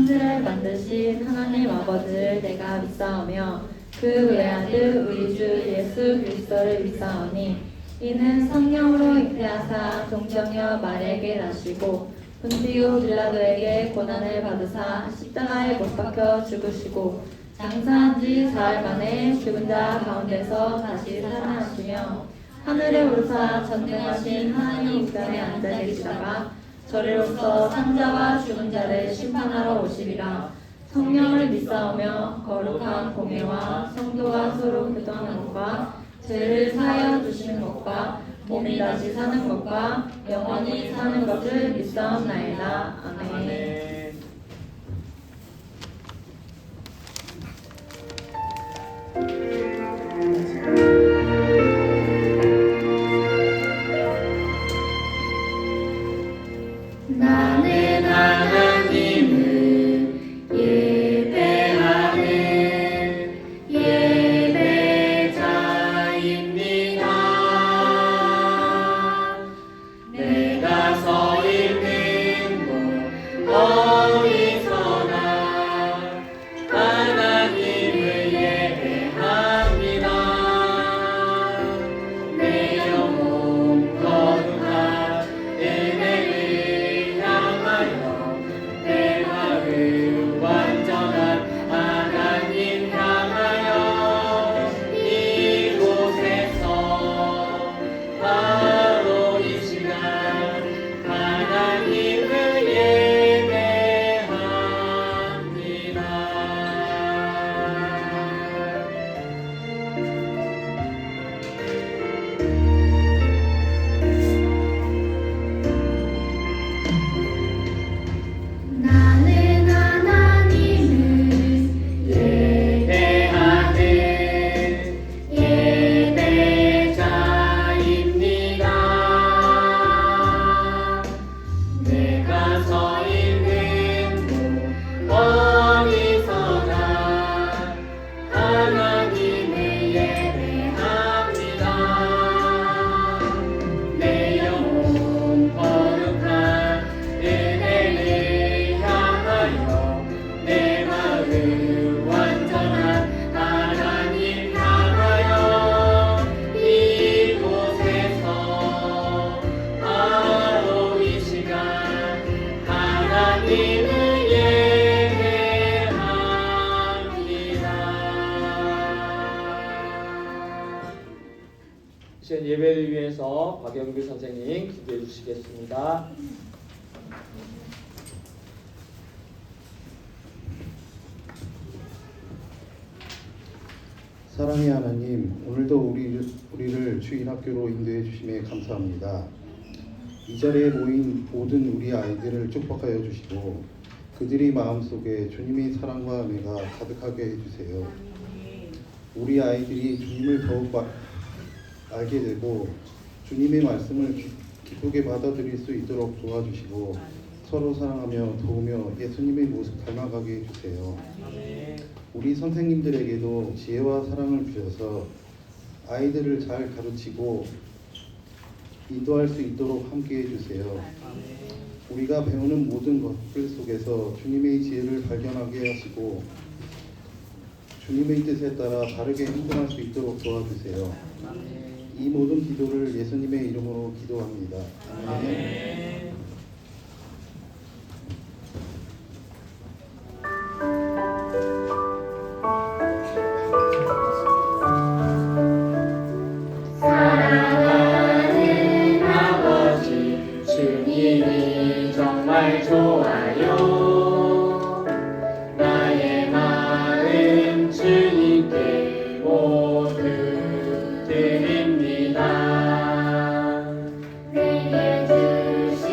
하늘을 만드신 하나님 아버지를 내가 믿사오며 그 외아들 우리 주 예수 그리스도를 믿사오니 이는 성령으로 잉태하사 동정녀 마리아에게 나시고 본디오 빌라도에게 고난을 받으사 십자가에 못 박혀 죽으시고 장사한 지 사흘 만에 죽은 자 가운데서 다시 살아나시며 하늘에 오르사 전능하신 하나님 우편에 앉아 계시다가 저리로서 산자와 죽은 자를 심판하러 오시리라. 성령을 믿사오며 거룩한 공예와 성도가 서로 교통하는 것과 죄를 사하여 주시는 것과 몸이 다시 사는 것과 영원히 사는 것을 믿사옵나이다. 아멘. 나는 하나님을 예배하는 예배자입니다. 내가 서 있는 곳 어디서나 하나님을 예배합니다. 내 영혼 거룩한 은혜를 내 마음 완전한 하나님 향하여 이곳에서 바로 이 시간 하나님을 예배합니다. 나는 하나님을 예배하는 예배자입니다. 내가 서 있는 곳 어디서나 하나님을 예배합니다. 내 영혼 거룩한 은혜를 내 마음 완전한 하나님 향하여 이곳에서 바로 이 시간 하나님을 예배합니다. 이제 예배를 위해서 박영규 선생님 기도해 주시겠습니다. 사랑의 하나님, 오늘도 우리를 주일 학교로 인도해 주심에 감사합니다. 이 자리에 모인 모든 우리 아이들을 축복하여 주시고 그들이 마음속에 주님의 사랑과 은혜가 가득하게 해주세요. 우리 아이들이 주님을 더욱 알게 되고 주님의 말씀을 기쁘게 받아들일 수 있도록 도와주시고 서로 사랑하며 도우며 예수님의 모습 닮아가게 해주세요. 우리 선생님들에게도 지혜와 사랑을 주셔서 아이들을 잘 가르치고 인도할 수 있도록 함께 해주세요. 우리가 배우는 모든 것들 속에서 주님의 지혜를 발견하게 하시고 주님의 뜻에 따라 바르게 행동할 수 있도록 도와주세요. 이 모든 기도를 예수님의 이름으로 기도합니다. 아멘. 사랑하는 아버지 주님이 정말 좋아요. 나의 마음 주님께 모두 드립니다. 내게 주신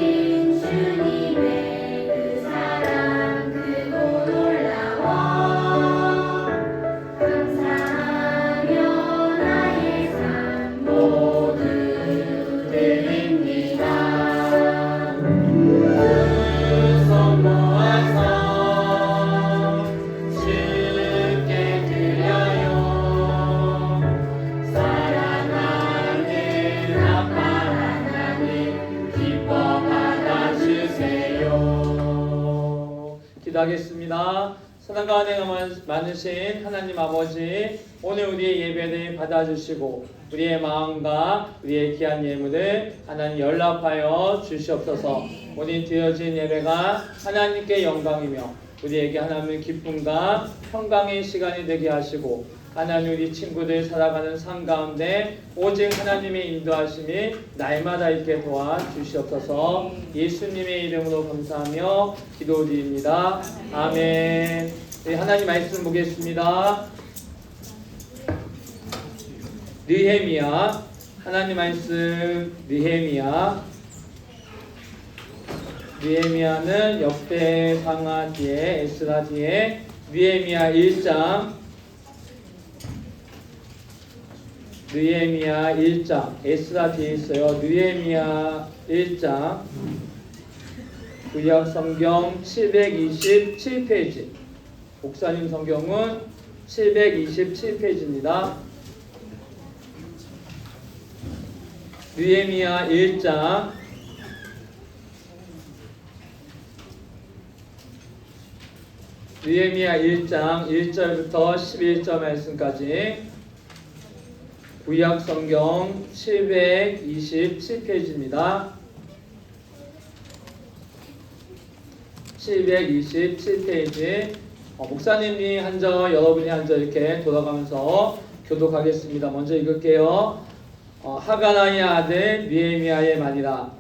기도하겠습니다. 사랑과 은혜가 많으신 하나님 아버지, 오늘 우리의 예배를 받아주시고 우리의 마음과 우리의 귀한 예물을 하나님 연락하여 주시옵소서. 오늘 드려진 예배가 하나님께 영광이며 우리에게 하나님의 기쁨과 평강의 시간이 되게 하시고, 하나님 우리 친구들 살아가는 삶 가운데 오직 하나님의 인도하심이 날마다 있게 도와주시옵소서. 예수님의 이름으로 감사하며 기도드립니다. 아멘. 네, 하나님 말씀 보겠습니다. 느헤미야, 하나님 말씀 느헤미야는 역대상하 뒤에 에스라 뒤에 느헤미야 1장 에스라 뒤에 있어요. 느헤미야 1장 구약 성경 727페이지, 목사님 성경은 727페이지입니다. 느헤미야 1장 느헤미야 1장 1절부터 11절 말씀까지 구약 성경 727페이지입니다. 727페이지. 목사님이 한 절, 여러분이 한 절 이렇게 돌아가면서 교독하겠습니다. 먼저 읽을게요. 하가나의 아들 느헤미야의 말이라.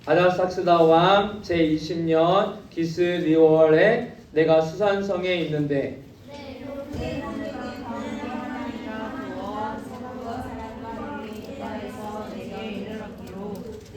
아닥사스다 왕 제20년 기스리월에 내가 수산성에 있는데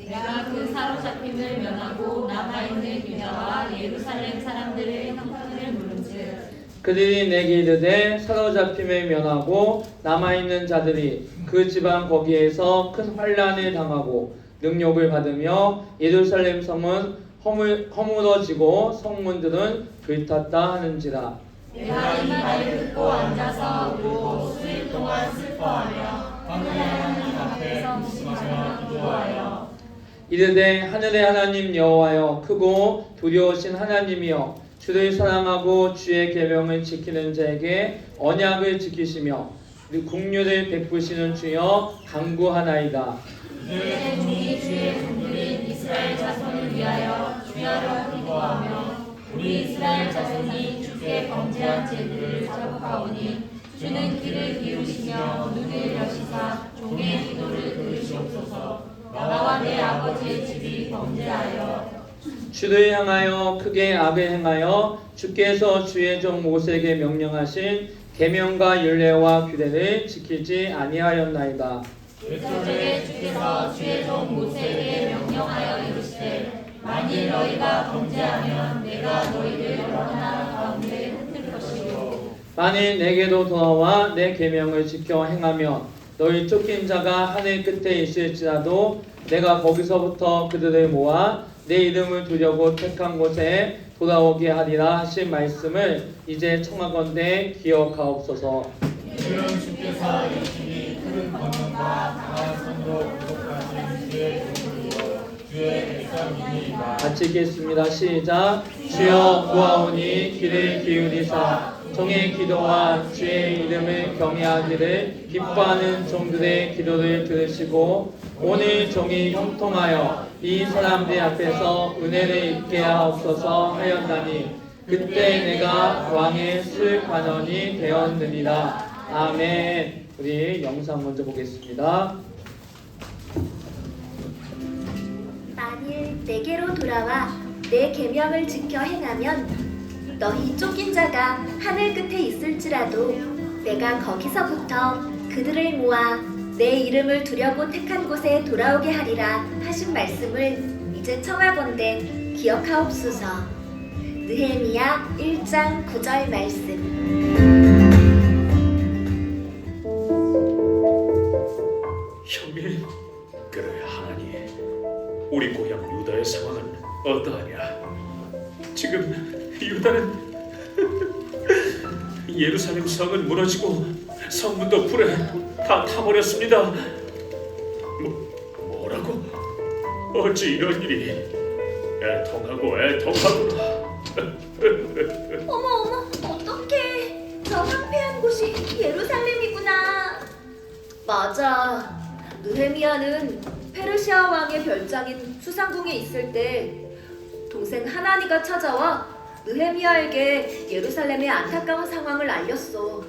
내가 그 사로잡힘을 면하고 남아있는 유다와 예루살렘 사람들의 형편을 물은즉 그들이 내게 이르되 사로잡힘을 면하고 남아있는 자들이 그 지방 거기에서 큰 환난을 당하고 능욕을 받으며 예루살렘 성은 허물어지고 성문들은 불탔다 하는지라. 내가 이 말을 듣고 앉아서 울고 수일 동안 슬퍼하며 하늘의 하나님 앞에서 묵상하며 기도하여 이르되 하늘의 하나님 여호와여, 크고 두려우신 하나님이여, 주를 사랑하고 주의 계명을 지키는 자에게 언약을 지키시며 국류를 베푸시는 주여 간구하나이다. 내 종이 주의 종들인 이스라엘 자손을 위하여 주야로 기도하며 우리 이스라엘 자손이 주께 범죄한 죄들을 자복하오니 주는 귀를 기울이시며 눈을 여시사 종의 기도를 들으시옵소서. 나와 내 아버지의 집이 범죄하여 주를 향하여 크게 악을 행하여 주께서 주의 종 모세에게 명령하신 계명과 율례와 규례를 지키지 아니하였나이다. 옛적에 주께서 주의 종 모세에게 명령하여 이르시되 만일 너희가 범죄하면 내가 너희를 여러 나라 가운데 흩을 것이요 만일 내게도 돌아와 내 계명을 지켜 행하면 너희 쫓긴 자가 하늘 끝에 있을지라도 내가 거기서부터 그들을 모아 내 이름을 두려고 택한 곳에 돌아오게 하리라 하신 말씀을 이제 청하건대 기억하옵소서. 주는 주께서 열심히 푸른 권능과 강한 손으로 구속하신 주의 종들이요 주의 백성이니이다. 같이 읽겠습니다. 시작. 주여 구하오니 귀를 기울이사 종의 기도와 주의 이름을 경외하기를 기뻐하는 종들의 기도를 들으시고 오늘 종이 형통하여 이 사람들 앞에서 은혜를 입게 하옵소서 하였나니 그때 내가 왕의 술관원이 되었느니라. 아멘. 우리 영상 먼저 보겠습니다. 만일 내게로 돌아와 내 계명을 지켜 행하면 너희 쫓긴 자가 하늘 끝에 있을지라도 내가 거기서부터 그들을 모아 내 이름을 두려고 택한 곳에 돌아오게 하리라 하신 말씀을 이제 청하건대 기억하옵소서. 느헤미야 1장 9절 말씀. 형님, 그래 하나님, 우리 고향 유다의 상황은 어떠하냐? 지금 유다는 예루살렘 성은 무너지고 성문도 불에 다 타버렸습니다. 뭐라고? 어찌 이런 일이? 애통하고 애통하구나. 어머, 어떡해. 저 황폐한 곳이 예루살렘이구나. 맞아. 느헤미야는 페르시아 왕의 별장인 수상궁에 있을 때 동생 하나니가 찾아와 느헤미야에게 예루살렘의 안타까운 상황을 알렸어.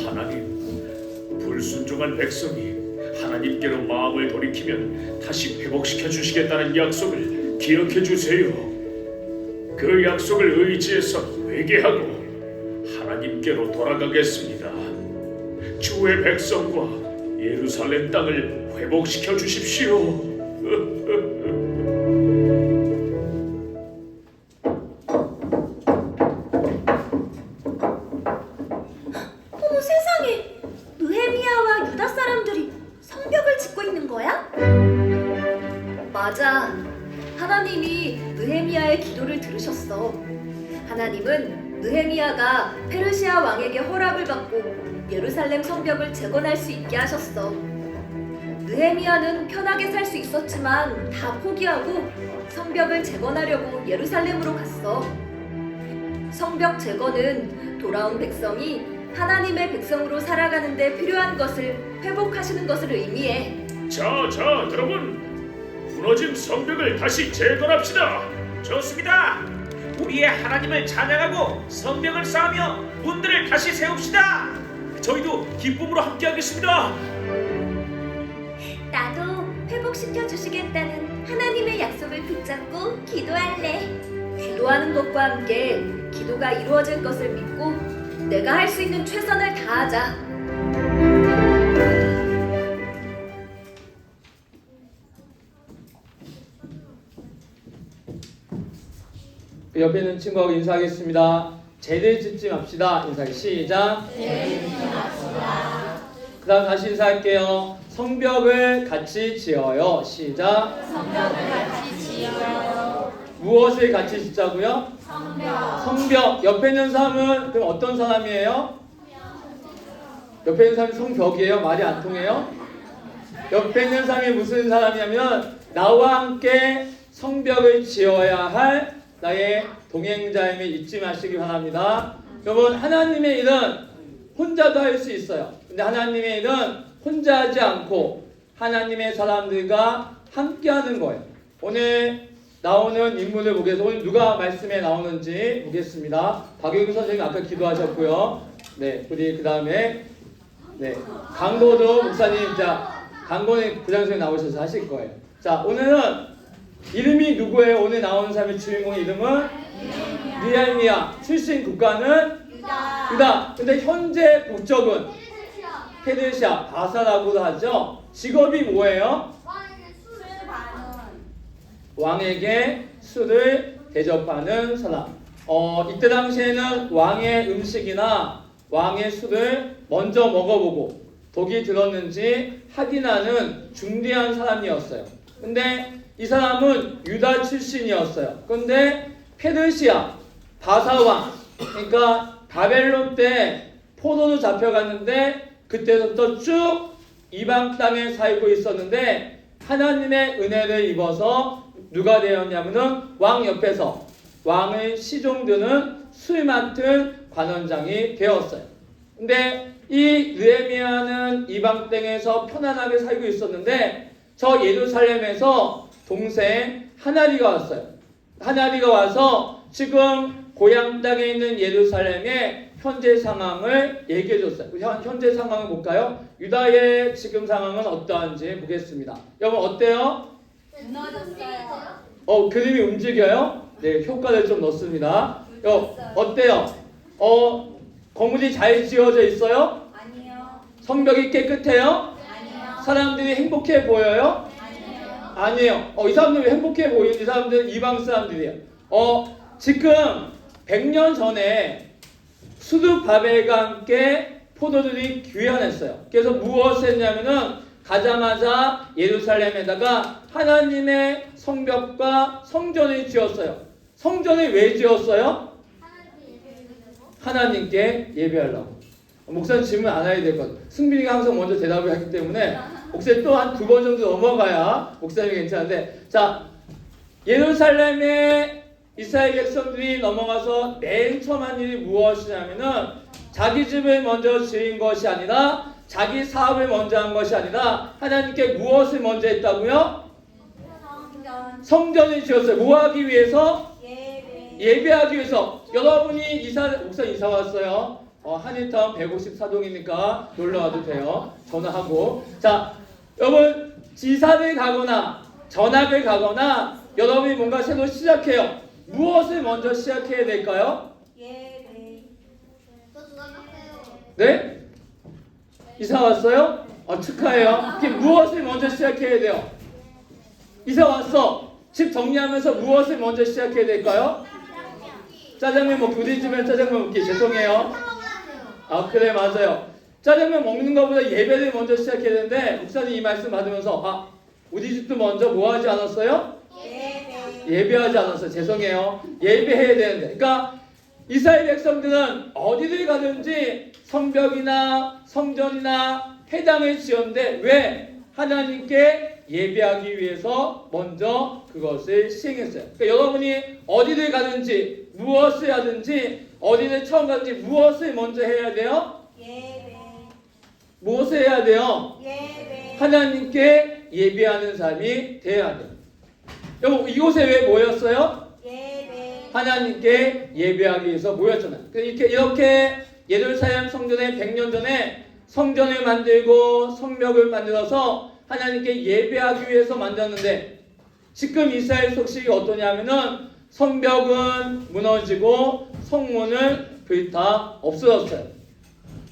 하나님, 불순종한 백성이 하나님께로 마음을 돌이키면 다시 회복시켜 주시겠다는 약속을 기억해 주세요. 그 약속을 의지해서 회개하고 하나님께로 돌아가겠습니다. 주의 백성과 예루살렘 땅을 회복시켜 주십시오. 어머 세상에. 느헤미야와 유다 사람들이 성벽을 짓고 있는 거야? 맞아. 하나님이 느헤미야의 기도를 들으셨어. 하나님은 느헤미야가 페르시아 왕에게 허락을 받고 예루살렘 성벽을 재건할 수 있게 하셨어. 느헤미야는 편하게 살 수 있었지만 다 포기하고 성벽을 재건하려고 예루살렘으로 갔어. 성벽 재건은 돌아온 백성이 하나님의 백성으로 살아가는 데 필요한 것을 회복하시는 것을 의미해. 자, 여러분, 무너진 성벽을 다시 재건합시다. 좋습니다. 우리의 하나님을 찬양하고 성벽을 쌓으며 문들을 다시 세웁시다. 저희도 기쁨으로 함께하겠습니다. 나도 회복시켜 주시겠다는 하나님의 약속을 붙잡고 기도할래. 기도하는 것과 함께 기도가 이루어질 것을 믿고 내가 할 수 있는 최선을 다하자. 그 옆에 있는 친구하고 인사하겠습니다. 죄를 짓지 맙시다. 인사 시작. 그 다음 다시 인사할게요. 성벽을 같이 지어요. 시작. 성벽을 같이 지어요. 무엇을 같이 짓자고요? 성벽. 성벽. 옆에 있는 사람은 그럼 어떤 사람이에요? 옆에 있는 사람이 성벽이에요? 말이 안 통해요? 옆에 있는 사람이 무슨 사람이냐면 나와 함께 성벽을 지어야 할 나의 동행자임을 잊지 마시기 바랍니다. 여러분, 하나님의 일은 혼자도 할 수 있어요. 근데 하나님의 일은 혼자 하지 않고 하나님의 사람들과 함께 하는 거예요. 오늘 나오는 인물을 보겠습니다. 오늘 누가 말씀에 나오는지 보겠습니다. 박영규 선생님 아까 기도하셨고요. 네, 우리 그 다음에 네, 강도도 목사님, 자, 강도는 부장선생님 나오셔서 하실 거예요. 자, 오늘은 이름이 누구예요? 오늘 나오는 사람의 주인공의 이름은 느헤미야. 출신 국가는 유다. 근데 현재 국적은 페르시아, 바사라고도 하죠. 직업이 뭐예요? 왕에게 술을 대접하는 사람. 이때 당시에는 왕의 음식이나 왕의 술을 먼저 먹어보고 독이 들었는지 확인하는 중대한 사람이었어요. 근데 이 사람은 유다 출신이었어요. 근데 페르시아, 바사왕, 그러니까 바벨론 때 포로로 잡혀갔는데 그때부터 쭉 이방 땅에 살고 있었는데 하나님의 은혜를 입어서 누가 되었냐면은 왕 옆에서 왕의 시종드는 술 맡은 관원장이 되었어요. 근데 이 느헤미야는 이방 땅에서 편안하게 살고 있었는데 저 예루살렘에서 동생 하나리가 왔어요. 하나리가 와서 지금 고향 땅에 있는 예루살렘의 현재 상황을 얘기해 줬어요. 현재 상황을 볼까요? 유다의 지금 상황은 어떠한지 보겠습니다. 여러분 어때요? 무너졌어요. 그림이 움직여요? 네, 효과를 좀 넣습니다. 어때요? 건물이 잘 지어져 있어요? 아니요. 성벽이 깨끗해요? 아니요. 사람들이 행복해 보여요? 아니요. 아니에요. 이 사람들 왜 행복해 보여요? 이 사람들은 이방 사람들이에요. 지금 100년 전에 수두 바벨과 함께 포도들이 귀환했어요. 그래서 무엇을 했냐면은 가자마자 예루살렘에다가 하나님의 성벽과 성전을 지었어요. 성전을 왜 지었어요? 하나님께 예배하려고. 목사님 질문 안 해야 될 것 같아요. 승빈이가 항상 먼저 대답을 하기 때문에 목사님 또 한 2번 정도 넘어가야 목사님이 괜찮은데, 자, 예루살렘에 이스라엘 백성들이 넘어가서 맨 처음 한 일이 무엇이냐면은 자기 집을 먼저 지은 것이 아니라 자기 사업을 먼저 한 것이 아니라 하나님께 무엇을 먼저 했다고요? 성전을 지었어요. 뭐 하기 위해서? 예배하기 위해서. 여러분이 목사 이사 왔어요. 한인타운 154동이니까 놀러와도 돼요. 전화하고. 자, 여러분 지사를 가거나 전학을 가거나 여러분이 뭔가 새로 시작해요. 무엇을 먼저 시작해야 될까요? 네? 이사 왔어요? 축하해요. 그럼 무엇을 먼저 시작해야 돼요? 이사 왔어. 집 정리하면서 무엇을 먼저 시작해야 될까요? 짜장면 먹기. 우리 집엔 짜장면 먹기. 죄송해요. 그래 맞아요. 짜장면 먹는 것보다 예배를 먼저 시작해야 되는데 목사님 이 말씀 받으면서 우리 집도 먼저 뭐 하지 않았어요? 예배하지 않았어요. 죄송해요. 예배해야 되는데. 그러니까 이스라엘 백성들은 어디를 가든지 성벽이나 성전이나 회당을 지었는데 왜? 하나님께 예배하기 위해서 먼저 그것을 시행했어요. 그러니까 여러분이 어디를 가든지 무엇을 하든지 어디를 처음 가든지 무엇을 먼저 해야 돼요? 무엇을 해야 돼요? 하나님께 예배하는 사람이 되어야 돼요. 여러분 이곳에 왜 모였어요? 하나님께 예배하기 위해서 모였잖아요. 이렇게 예루살렘 성전에 100년 전에 성전을 만들고 성벽을 만들어서 하나님께 예배하기 위해서 만들었는데 지금 이스라엘 속식이 어떠냐면은 성벽은 무너지고 성문은 거의 다 없어졌어요.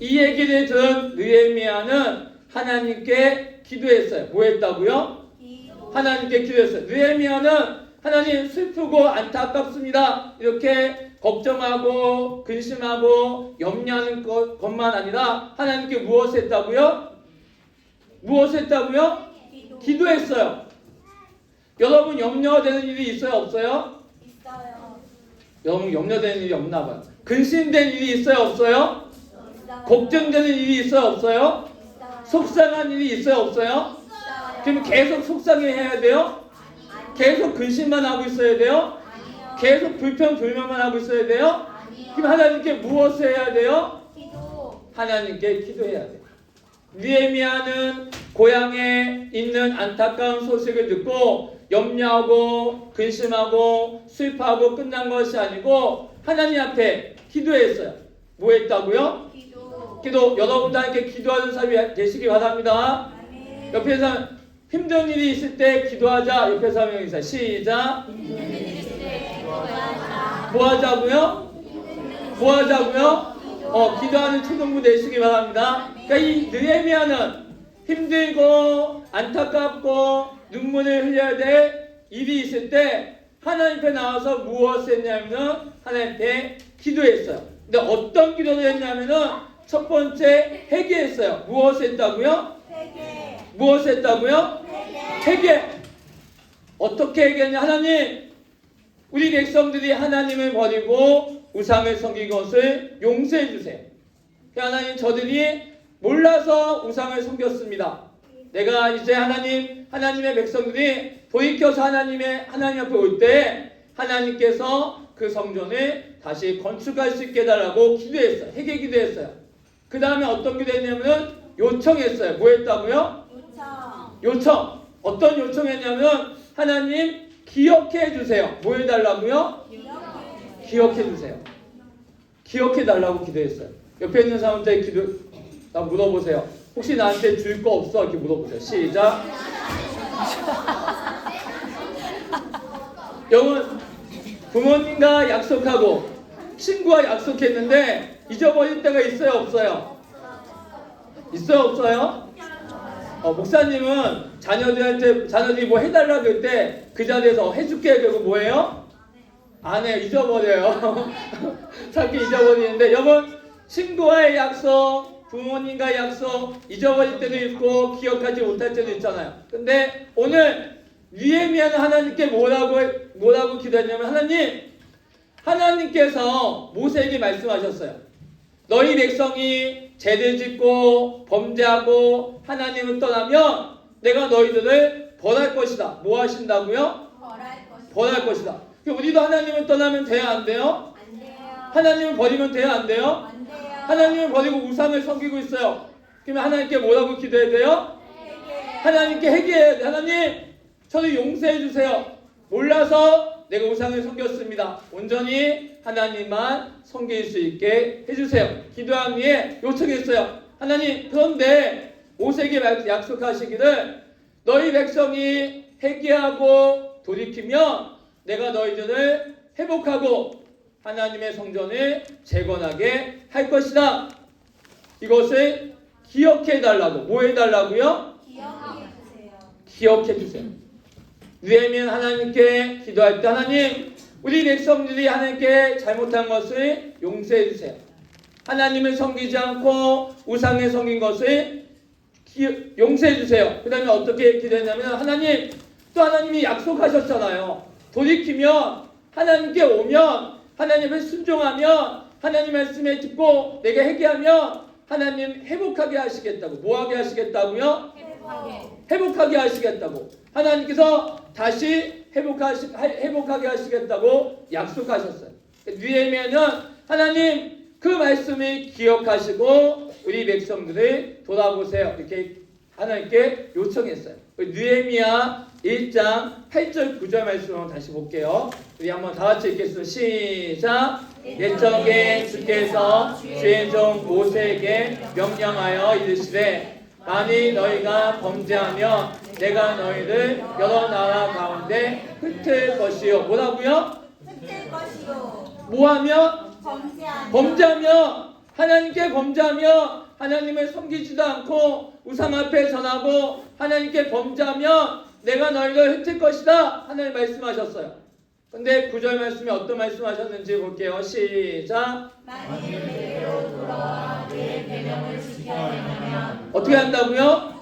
이 얘기를 들은 느헤미야는 하나님께 기도했어요. 뭐 했다고요? 하나님께 기도했어요. 느헤미야는 하나님 슬프고 안타깝습니다. 이렇게 걱정하고 근심하고 염려하는 것만 아니라 하나님께 무엇을 했다고요? 무엇을 했다고요? 기도했어요. 여러분 염려되는 일이 있어요? 없어요? 여러분 염려되는 일이 없나 봐요. 근심되는 일이 있어요? 없어요? 걱정되는 일이 있어요? 없어요? 속상한 일이 있어요? 없어요? 그럼 계속 속상해야 돼요? 계속 근심만 하고 있어야 돼요? 계속 불평불만만 하고 있어야 돼요? 그럼 하나님께 무엇을 해야 돼요? 하나님께 기도해야 돼요. 느헤미야는 고향에 있는 안타까운 소식을 듣고 염려하고 근심하고 슬퍼하고 끝난 것이 아니고 하나님 앞에 기도했어요. 뭐 했다고요? 기도. 여러분도 함께 기도하는 사람이 되시기 바랍니다. 옆에서 힘든 일이 있을 때 기도하자. 옆에서 한 명 인사. 시작. 뭐 하자고요? 뭐 하자고요? 기도하는 초등부 되시기 바랍니다. 그러니까 이 느헤미야는 힘들고 안타깝고 눈물을 흘려야 될 일이 있을 때 하나님 앞에 나와서 무엇을 했냐면은 하나님 앞에 기도했어요. 근데 어떤 기도를 했냐면은 첫 번째 회개했어요. 무엇을 했다고요? 무엇을 했다고요? 회개. 어떻게 회개했냐? 하나님, 우리 백성들이 하나님을 버리고 우상을 섬긴 것을 용서해 주세요. 하나님, 저들이 몰라서 우상을 섬겼습니다. 내가 이제 하나님의 백성들이 돌이켜서 하나님 앞에 올 때 하나님께서 그 성전을 다시 건축할 수 있게 해달라고 기도했어요. 회개 기도했어요. 그 다음에 어떤 기도했냐면 요청했어요. 뭐 했다고요? 요청. 어떤 요청했냐면 하나님 기억해 주세요. 뭐 해달라고요? 기억해 주세요. 기억해 달라고 기도했어요. 옆에 있는 사람한테 나 물어보세요. 혹시 나한테 줄 거 없어? 이렇게 물어보세요. 시작. 여러분 부모님과 약속하고 친구와 약속했는데 잊어버릴 때가 있어요? 없어요? 있어요? 없어요? 목사님은 자녀들이 뭐 해달라고 할 때 그 자리에서 해줄게 그러고 뭐해요? 안 해요. 잊어버려요. 자꾸 잊어버리는데 여러분 친구와의 약속, 부모님과의 약속 잊어버릴 때도 있고 기억하지 못할 때도 있잖아요. 근데 오늘 느헤미야는 하나님께 뭐라고 기도했냐면 하나님께서 모세에게 말씀하셨어요. 너희 백성이 죄를 짓고 범죄하고 하나님을 떠나면 내가 너희들을 벌할 것이다. 뭐 하신다고요? 벌할 것이다. 우리도 하나님을 떠나면 돼요, 안 돼요? 하나님을 버리면 돼요, 안 돼요? 하나님을 버리고 우상을 섬기고 있어요. 그러면 하나님께 뭐라고 기도해야 돼요? 하나님께 회개해야 돼. 하나님, 저를 용서해 주세요. 몰라서 내가 우상을 섬겼습니다. 온전히 하나님만 섬길 수 있게 해주세요. 기도한 후에 요청했어요. 하나님, 그런데 오세게 약속하시기를 너희 백성이 회개하고 돌이키면 내가 너희들을 회복하고 하나님의 성전을 재건하게 할 것이다. 이것을 기억해 달라고. 뭐 해달라고요? 기억해 주세요. 느헤미야는 하나님께 기도할 때 하나님, 우리 백성들이 하나님께 잘못한 것을 용서해 주세요. 하나님을 섬기지 않고 우상을 섬긴 것을 용서해 주세요. 그 다음에 어떻게 기도했냐면 하나님, 또 하나님이 약속하셨잖아요. 돌이키면 하나님께 오면 하나님을 순종하면 하나님 말씀에 듣고 내가 회개하면 하나님 회복하게 하시겠다고. 뭐하게 하시겠다고요? 회복하게 하시겠다고. 하나님께서 다시 회복하게 하시겠다고 약속하셨어요. 느헤미야는 하나님 그 말씀을 기억하시고 우리 백성들을 돌아보세요. 이렇게 하나님께 요청했어요. 느헤미야 1장 8절 9절 말씀을 다시 볼게요. 우리 한번 다 같이 읽겠습니다. 시작. 옛적에 주께서 주의 종 모세에게 명령하여 이르시되 만일 너희가 범죄하면 내가 너희를 여러 나라 가운데 흩을 것이요. 뭐라고요? 흩을 것이요. 뭐하면? 범죄하며 하나님께 범죄하며 하나님을 섬기지도 않고 우상 앞에 전하고 하나님께 범죄하면 내가 너희를 흩을 것이다. 하나님 말씀하셨어요. 근데 9절 말씀에 어떤 말씀하셨는지 볼게요. 시작. 만일 내게로 돌아와 내 계명을 지켜야 하면 어떻게 한다고요?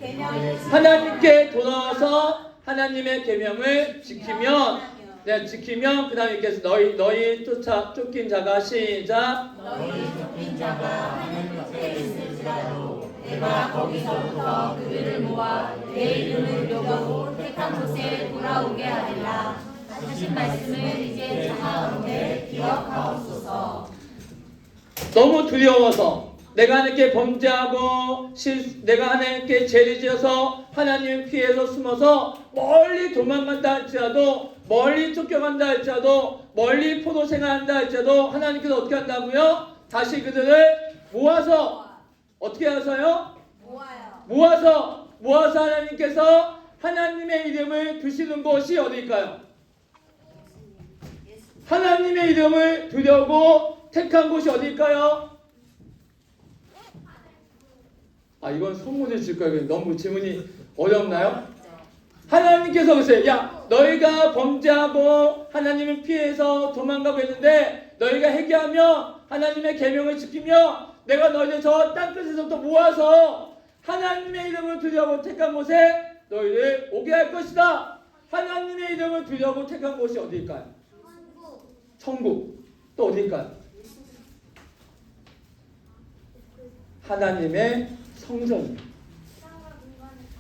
계명을 하나님께 돌아와서 하나님의 계명을 지키면 그 다음에 이렇게 너희 쫓긴 자가 시작. 너희 쫓긴 자가 하늘 끝에 있을지라도 내가 거기서부터 그들을 모아 내 이름을 부르고 택한 곳에 돌아오게 하리라 하신 말씀을 이제 정하오되 기억하옵소서. 너무 두려워서 내가 하나님께 범죄하고 내가 하나님께 죄를 지어서 하나님을 피해서 숨어서 멀리 도망간다 할지라도 멀리 쫓겨간다 할지라도 멀리 포도 생활한다 할지라도 하나님께서 어떻게 한다고요? 다시 그들을 모아서 어떻게 하세요? 모아서 하나님께서 하나님의 이름을 두시는 곳이 어디일까요? 하나님의 이름을 두려고 택한 곳이 어디일까요? 이건 선물을 줄 거예요. 너무 질문이 어렵나요? 하나님께서 그러세요. 야, 너희가 범죄하고 하나님을 피해서 도망가고 있는데 너희가 회개하며 하나님의 계명을 지키며 내가 너희를 저 땅끝에서부터 모아서 하나님의 이름을 두려고 택한 곳에 너희를 오게 할 것이다. 하나님의 이름을 두려고 택한 곳이 어디일까요? 천국. 또 어디일까요? 하나님의 성전.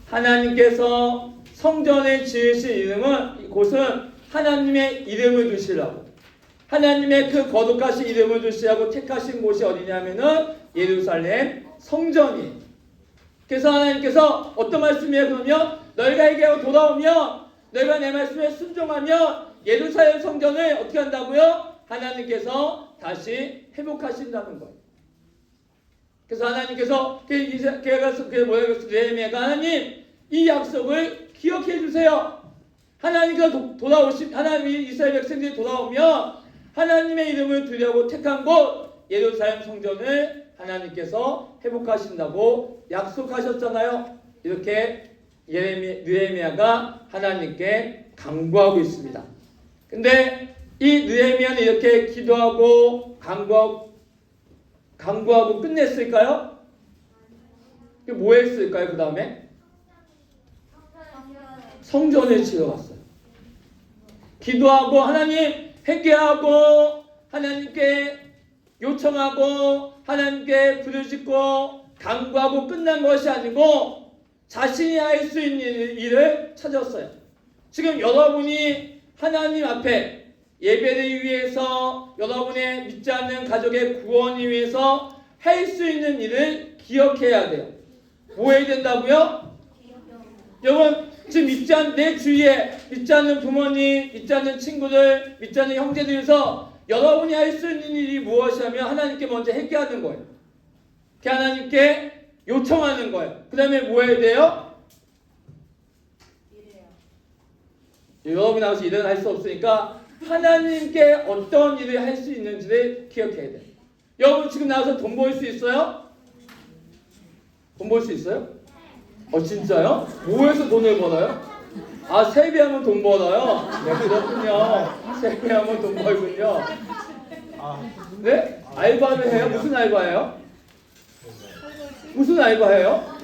하나님께서 성전에 지으신 이곳은 하나님의 이름을 두시라고. 하나님의 그 거룩하신 이름을 두시라고 택하신 곳이 어디냐면은 예루살렘 성전이. 그래서 하나님께서 어떤 말씀이에요? 그러면 너희가 회개하고 돌아오면 너희가 내 말씀에 순종하면 예루살렘 성전을 어떻게 한다고요? 하나님께서 다시 회복하신다는 거예요. 그래서 하나님께서 느헤미야가 하나님 이 약속을 기억해 주세요. 하나님께서 하나님이 이스라엘 백성들이 돌아오면 하나님의 이름을 두려고 택한 곳 예루살렘 성전을 하나님께서 회복하신다고 약속하셨잖아요. 이렇게 느헤미야가 하나님께 간구하고 있습니다. 근데 이 느헤미야는 이렇게 기도하고 간구하고 끝냈을까요? 뭐 했을까요? 그 다음에 성전을 지어갔어요. 기도하고 하나님 회개하고 하나님께 요청하고 하나님께 부르짖고 간구하고 끝난 것이 아니고 자신이 할 수 있는 일을 찾았어요. 지금 여러분이 하나님 앞에 예배를 위해서 여러분의 믿지 않는 가족의 구원을 위해서 할 수 있는 일을 기억해야 돼요. 뭐 해야 된다고요? 여러분 지금 내 주위에 믿지 않는 부모님, 믿지 않는 친구들, 믿지 않는 형제들 위해서 여러분이 할 수 있는 일이 무엇이냐면 하나님께 먼저 회개하는 거예요. 하나님께 요청하는 거예요. 그 다음에 뭐 해야 돼요? 여러분이 나와서 일은 할 수 없으니까 하나님께 어떤 일을 할 수 있는지를 기억해야 돼요. 여러분 지금 나와서 돈 벌 수 있어요? 돈 벌 수 있어요? 진짜요? 뭐해서 돈을 벌어요? 세배하면 돈 벌어요? 네, 그렇군요. 세배하면 돈 벌군요. 네? 알바를 해요? 무슨 알바예요? 무슨 알바예요?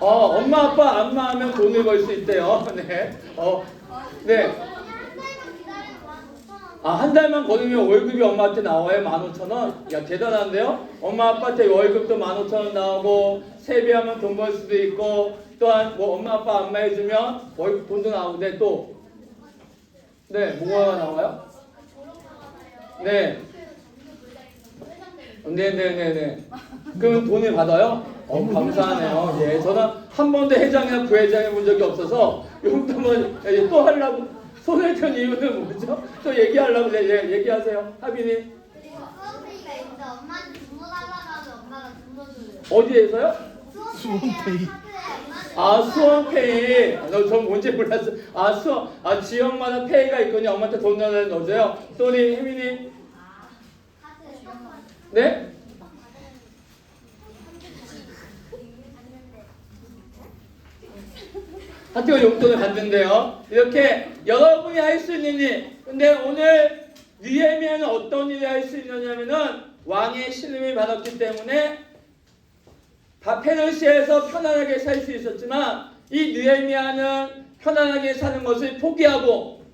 엄마 아빠 안마하면 돈을 벌 수 있대요. 네. 네. 한 달만 걸으면 월급이 엄마한테 나와요? 15,000원? 야, 대단한데요? 엄마 아빠한테 월급도 15,000원 나오고, 세배하면 돈 벌 수도 있고, 또한 뭐 엄마 아빠 안마해주면 월급 돈도 나오는데 또, 네, 뭐가 나와요? 네. 네네네네. 그럼 돈을 받아요? 감사하네요. 예, 저는 한 번도 회장이나 부회장 해본 적이 없어서 용돈을 또 하려고 손을 든 이유는 뭐죠? 또 얘기하려고 얘기하세요. 하빈이. 수원페이가 있는데 엄마한테 돈 넣어달라고 하면 엄마가 돈 넣어줘요. 어디에서요? 수원페이. 수원페이. 전 뭔지 몰랐어. 지역마다 페이가 있군요. 엄마한테 돈 넣어줘요. 또 우리 혜민이. 네? 학교 용돈을 받는데요. 이렇게 여러분이 할 수 있는 일. 근데 오늘 느헤미야는 어떤 일을 할 수 있느냐면은 왕의 신임을 받았기 때문에 페르시아에서 편안하게 살 수 있었지만 이 느헤미야는 편안하게 사는 것을 포기하고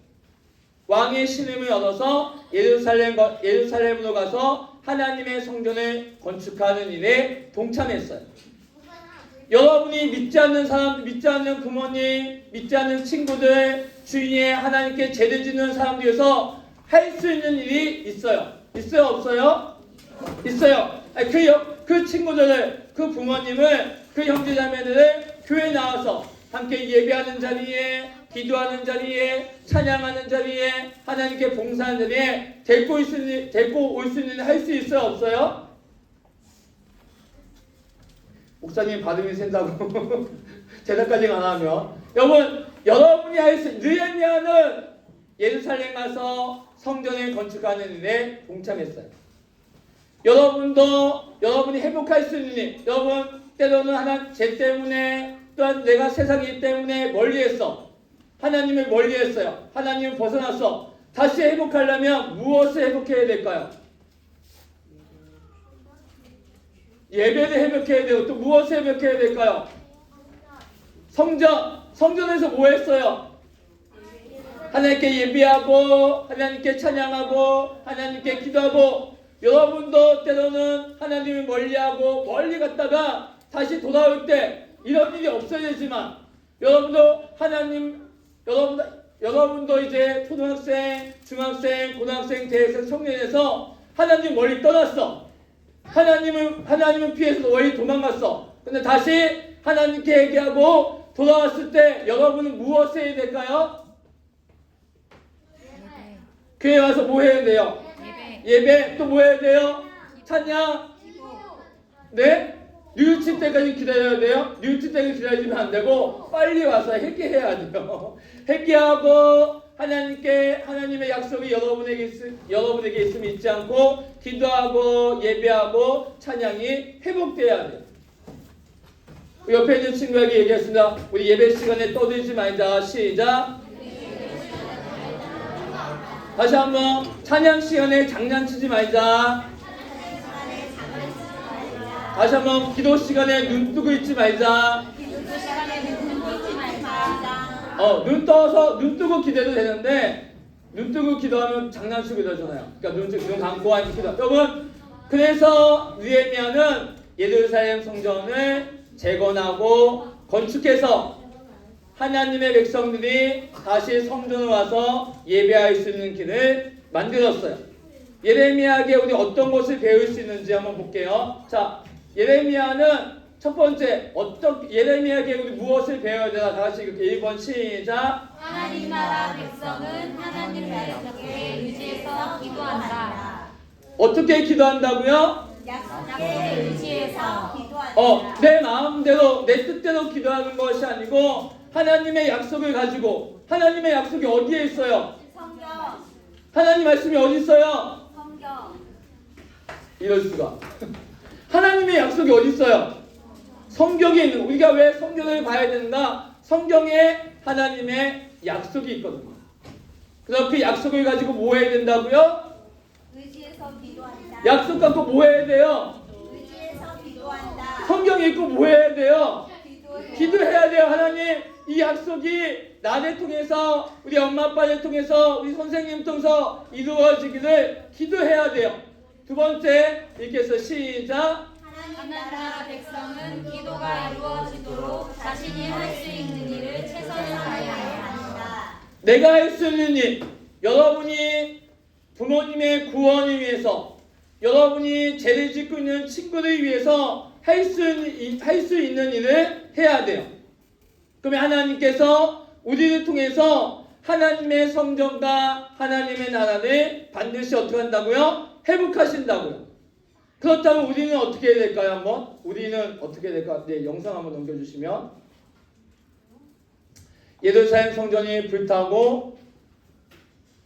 왕의 신임을 얻어서 예루살렘으로 가서 하나님의 성전을 건축하는 일에 동참했어요. 여러분이 믿지 않는 사람, 믿지 않는 부모님, 믿지 않는 친구들, 주위에 하나님께 죄를 짓는 사람들 위해서 할 수 있는 일이 있어요. 있어요? 없어요? 있어요. 그 친구들을, 그 부모님을, 그 형제자매들을 교회에 나와서 함께 예배하는 자리에, 기도하는 자리에, 찬양하는 자리에, 하나님께 봉사하는 자리에 데리고 올 수 있는 일 할 수 있어요? 없어요? 목사님 발음이 센다고 제사까지 안 하면 여러분이 할 수 느헤미야는 예루살렘 가서 성전을 건축하는 일에 동참했어요. 여러분이 회복할 수 있는 일, 여러분 때로는 죄 때문에 또한 내가 세상이기 때문에 멀리했어. 하나님을 멀리했어요. 하나님을 벗어났어. 다시 회복하려면 무엇을 회복해야 될까요? 예배를 회복해야 되고 또 무엇을 회복해야 될까요? 성전에서 뭐 했어요? 하나님께 예배하고 하나님께 찬양하고 하나님께 기도하고 여러분도 때로는 하나님을 멀리하고 멀리 갔다가 다시 돌아올 때 이런 일이 없어야 되지만 여러분도 이제 초등학생, 중학생, 고등학생, 대학생, 청년에서 하나님 멀리 떠났어. 하나님은 피해서 멀리 도망갔어. 근데 다시 하나님께 얘기하고 돌아왔을 때 여러분은 무엇을 해야 될까요? 교회 와서 뭐 해야 돼요? 예배. 또 뭐 해야 돼요? 찬양. 네? 뉘우칠 때까지 기다려야 돼요? 뉘우칠 때까지 기다리면 안 되고 빨리 와서 회개해야 돼요. 회개하고 하나님의 약속이 여러분에게 있으면 잊지 않고 기도하고 예배하고 찬양이 회복돼야 돼요. 옆에 있는 친구에게 얘기했습니다. 우리 예배 시간에 떠들지 말자. 시작. 다시 한번 찬양 시간에 장난치지 말자. 다시 한번 기도 시간에 눈 뜨고 있지 말자. 눈 뜨고 기도해도 되는데 눈 뜨고 기도하면 장난치고 이러잖아요. 그러니까 눈 감고 하는 기도. 여러분, 그래서 느헤미야는 예루살렘 성전을 재건하고 건축해서 하나님의 백성들이 다시 성전에 와서 예배할 수 있는 길을 만들었어요. 예레미야에게 우리 어떤 것을 배울 수 있는지 한번 볼게요. 자, 예레미야는 첫 번째 예레미야에게 우리 무엇을 배워야 되나? 다 같이 이렇게 1번 시작. 하나님 나라 백성은 하나님 약속에 의지해서 기도한다. 어떻게 기도한다고요? 약속에 의지해서 기도한다. 내 마음대로 내 뜻대로 기도하는 것이 아니고 하나님의 약속을 가지고. 하나님의 약속이 어디에 있어요? 성경. 하나님 말씀이 어디 있어요? 성경. 이럴 수가. 하나님의 약속이 어디 있어요? 성경에 있는. 우리가 왜 성경을 봐야 되는가? 성경에 하나님의 약속이 있거든요. 그래서 그 약속을 가지고 뭐 해야 된다고요? 의지해서 기도한다. 약속 갖고 뭐 해야 돼요? 의지해서 기도한다. 성경 읽고 뭐 해야 돼요? 기도해. 기도해야 돼요. 하나님, 이 약속이 나를 통해서, 우리 엄마 아빠를 통해서, 우리 선생님 통해서 이루어지기를 기도해야 돼요. 두 번째 읽겠어. 시작. 하나님 나라 백성은 기도가 이루어지도록 자신이 할 수 있는 일을 최선을 다해야 한다. 내가 할 수 있는 일, 여러분이 부모님의 구원을 위해서, 여러분이 죄를 짓고 있는 친구를 위해서 할 수 있는 일을 해야 돼요. 그러면 하나님께서 우리를 통해서 하나님의 성전과 하나님의 나라를 반드시 어떻게 한다고요? 회복하신다고요. 그렇다면 우리는 어떻게 해야 될까요? 한번 우리는 어떻게 해야 될까? 네, 영상 한번 넘겨주시면 예루살렘 성전이 불타고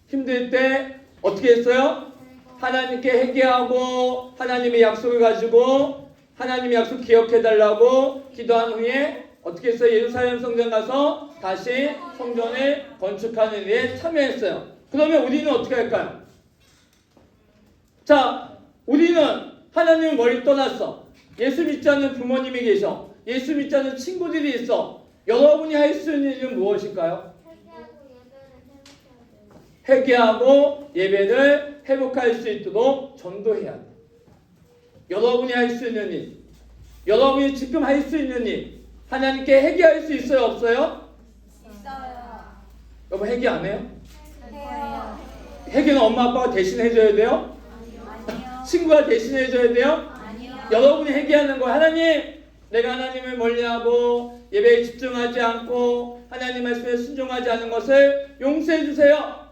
힘들 때 어떻게 했어요? 하나님께 회개하고 하나님의 약속을 가지고 하나님의 약속 기억해달라고 기도한 후에 어떻게 했어요? 예루살렘 성전 가서 다시 성전을 건축하는 일에 참여했어요. 그러면 우리는 어떻게 할까요? 자, 우리는 하나님을 멀리 떠났어. 예수 믿지 않는 부모님이 계셔. 예수 믿지 않는 친구들이 있어. 여러분이 할 수 있는 일은 무엇일까요? 회개하고 예배를 회복할 수 있도록 전도해야 돼. 여러분이 할 수 있는 일, 여러분이 지금 할 수 있는 일, 하나님께 회개할 수 있어요? 없어요? 있어요. 여러분 회개 안 해요? 해요. 회개는 엄마 아빠가 대신 해줘야 돼요? 아니요. 친구가 대신 해줘야 돼요? 아니요. 여러분이 회개하는 거예요. 하나님, 내가 하나님을 멀리하고 예배에 집중하지 않고 하나님 말씀에 순종하지 않은 것을 용서해 주세요.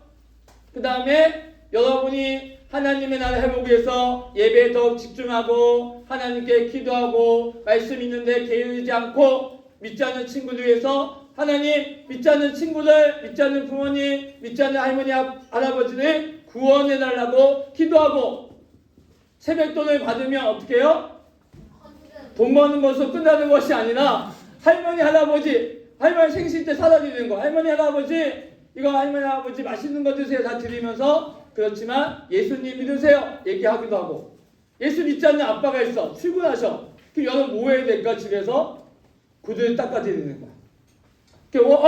그 다음에 여러분이 하나님의 나라 회복을 위해서 예배에 더 집중하고 하나님께 기도하고 말씀 있는데 게으르지 않고 믿지 않는 친구들 위해서 하나님, 믿지 않는 친구들, 믿지 않는 부모님, 믿지 않는 할머니, 할아버지를 구원해달라고 기도하고 세뱃돈을 받으면 어떻게 해요? 돈 버는 것으로 끝나는 것이 아니라 할머니, 할아버지 생신 때 사다 드리는 거. 할머니, 할아버지 이거 할머니, 할아버지 맛있는 거 드세요. 다 드리면서 그렇지만 예수님 믿으세요. 얘기하기도 하고. 예수 믿지 않는 아빠가 있어. 출근하셔. 그럼 여러분 뭐 해야 될까? 집에서 구두를 닦아드리는 거야.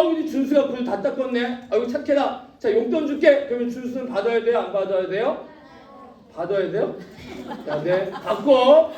우리 준수가 구두 다 닦았네. 아이고 착해라. 자, 용돈 줄게. 그러면 준수는 받아야 돼요? 안 받아야 돼요? 받아야 돼요? 야, 네. 받고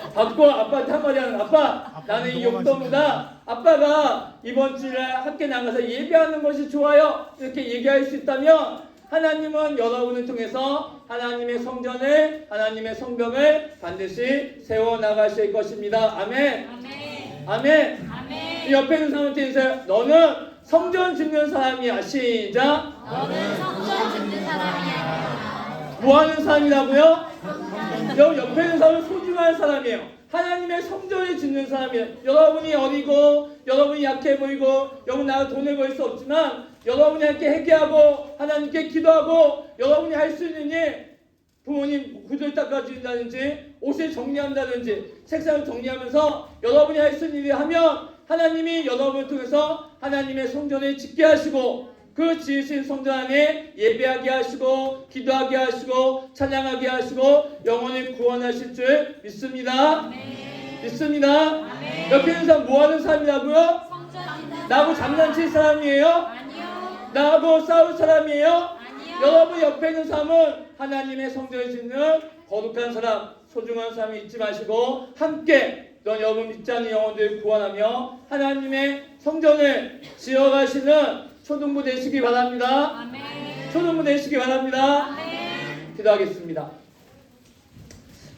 아빠한테 한마디 하는 아빠, 나는 이 용돈보다 아빠가 이번 주일에 함께 나가서 예배하는 것이 좋아요. 이렇게 얘기할 수 있다면 하나님은 여러분을 통해서 하나님의 성전을, 하나님의 성벽을 반드시 세워나가실 것입니다. 아멘. 아멘. 아멘. 아멘. 옆에 있는 사람한테 인사해. 너는 성전 짓는 사람이야. 시작. 너는 성전 짓는 사람이야. 뭐 하는 사람이라고요? 옆에 있는 사람은 소중한 사람이에요. 하나님의 성전을 짓는 사람이에요. 여러분이 어리고 여러분이 약해 보이고 여러분 나가 돈을 벌 수 없지만 여러분이 함께 회개하고 하나님께 기도하고 여러분이 할 수 있는 일, 부모님 구두를 닦아준다든지 옷을 정리한다든지 책상을 정리하면서 여러분이 할 수 있는 일을 하면 하나님이 여러분을 통해서 하나님의 성전을 짓게 하시고 그 지으신 성전 안에 예배하게 하시고 기도하게 하시고 찬양하게 하시고 영혼을 구원하실 줄 믿습니다. 아멘. 믿습니다. 아멘. 옆에 있는 사람 뭐 하는 사람이라고요? 성전 짓는 나하고 장난칠 사람이에요? 아니요. 나하고 싸울 사람이에요? 아니요. 여러분 옆에 있는 사람은 하나님의 성전을 짓는 거룩한 사람, 소중한 사람이 잊지 마시고 함께 또한 여러분 믿지 않는 영혼들을 구원하며 하나님의 성전을 지어가시는 초등부 되시기 바랍니다. 초등부 되시기 바랍니다. 기도하겠습니다.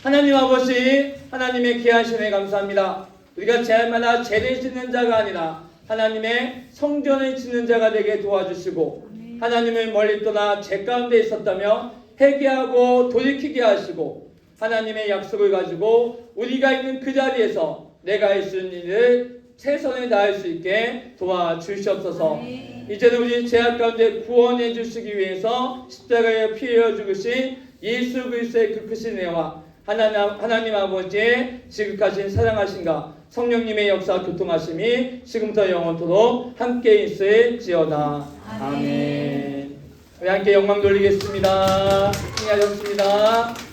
하나님 아버지, 하나님의 귀한 신에 감사합니다. 우리가 제일마다 제를 짓는 자가 아니라 하나님의 성전을 짓는 자가 되게 도와주시고 하나님을 멀리 떠나 죄 가운데 있었다며 회개하고 돌이키게 하시고 하나님의 약속을 가지고 우리가 있는 그 자리에서 내가 할 수 있는 일을 최선을 다할 수 있게 도와주시옵소서. 이제는 우리 죄악 가운데 구원해 주시기 위해서 십자가에 피 흘려 죽으신 예수 그리스도의 그 크신 은혜와 하나님 아버지의 지극하신 사랑하신가 성령님의 역사 교통하심이 지금부터 영원토록 함께 있을지어다. 아멘. 우리 함께 영광 돌리겠습니다. 승리하셨습니다.